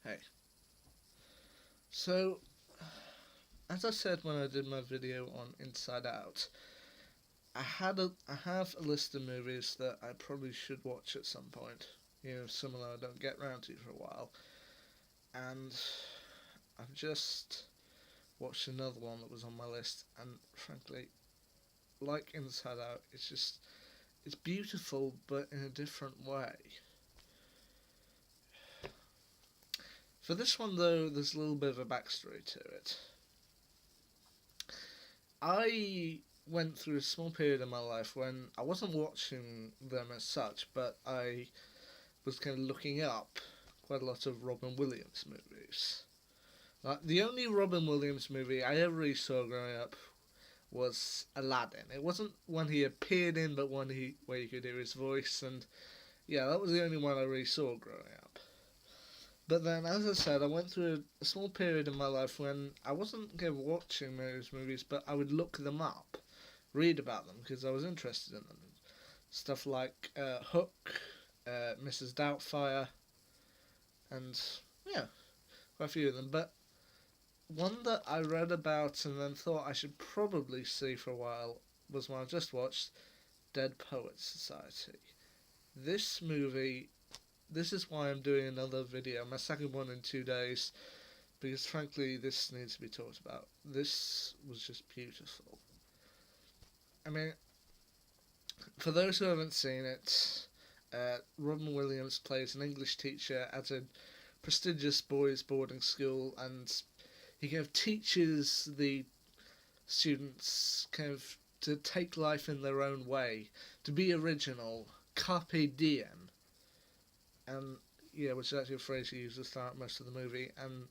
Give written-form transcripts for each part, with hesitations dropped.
Hey, so as I said when I did my video on Inside Out, I have a list of movies that I probably should watch at some point. Some that I don't get round to for a while, and I've just watched another one that was on my list, and frankly, like Inside Out, it's beautiful, but in a different way. For this one though, there's a little bit of a backstory to it. I went through a small period in my life when I wasn't watching them as such, but I was kind of looking up quite a lot of Robin Williams movies. Like, the only Robin Williams movie I ever really saw growing up was Aladdin. It wasn't one he appeared in, but one he where you could hear his voice, and yeah, that was the only one I really saw growing up. But then, as I said, I went through a small period in my life when I wasn't kind of watching those movies, but I would look them up, read about them because I was interested in them. Stuff like Hook, Mrs. Doubtfire, and yeah, quite a few of them. But one that I read about and then thought I should probably see for a while was one I just watched, Dead Poets Society. This movie, this is why I'm doing another video, my second one in 2 days, because frankly, this needs to be talked about. This was just beautiful. I mean, for those who haven't seen it, Robin Williams plays an English teacher at a prestigious boys' boarding school, and he kind of teaches the students kind of to take life in their own way, to be original, carpe diem, and yeah, which is actually a phrase he uses throughout most of the movie, and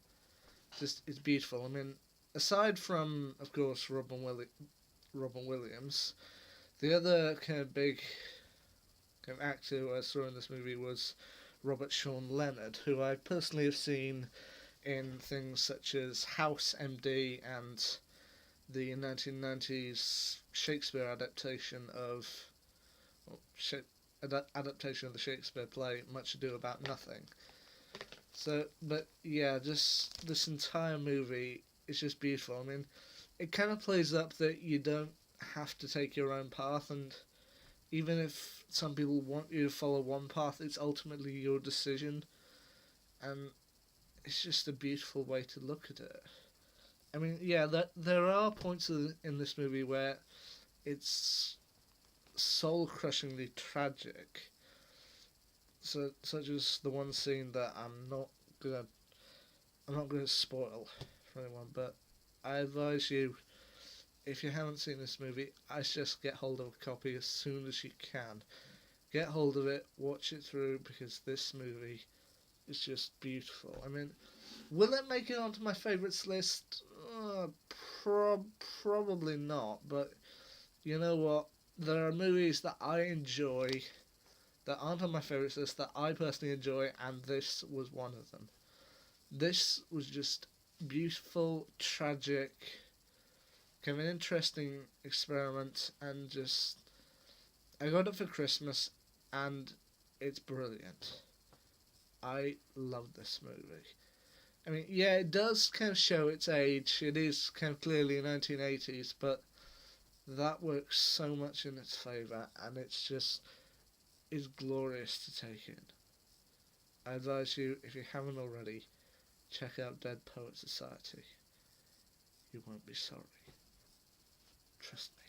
just it's beautiful. I mean, aside from of course Robin Williams, the other kind of big kind of actor who I saw in this movie was Robert Sean Leonard, who I personally have seen in things such as House MD and the 1990s Shakespeare adaptation of well, adaptation of the Shakespeare play Much Ado About Nothing. So, but yeah, just this entire movie is just beautiful. I mean, it kind of plays up that you don't have to take your own path, and even if some people want you to follow one path, it's ultimately your decision, and it's just a beautiful way to look at it. I mean, yeah, there are points in this movie where it's soul crushingly tragic. So, such as the one scene that gonna I'm not gonna spoil for anyone, but I advise you, if you haven't seen this movie, I suggest get hold of a copy as soon as you can. Get hold of it, watch it through, because this movie is just beautiful. I mean, will it make it onto my favourites list? Probably not, but you know what? There are movies that I enjoy that aren't on my favourites list that I personally enjoy, and this was one of them. This was just beautiful, tragic, kind of an interesting experiment, and just I got it for Christmas, and it's brilliant. I love this movie. I mean, yeah, it does kind of show its age. It is kind of clearly 1980s, but that works so much in its favour, and it's glorious to take in. I advise you, if you haven't already, check out Dead Poet Society. You won't be sorry. Trust me.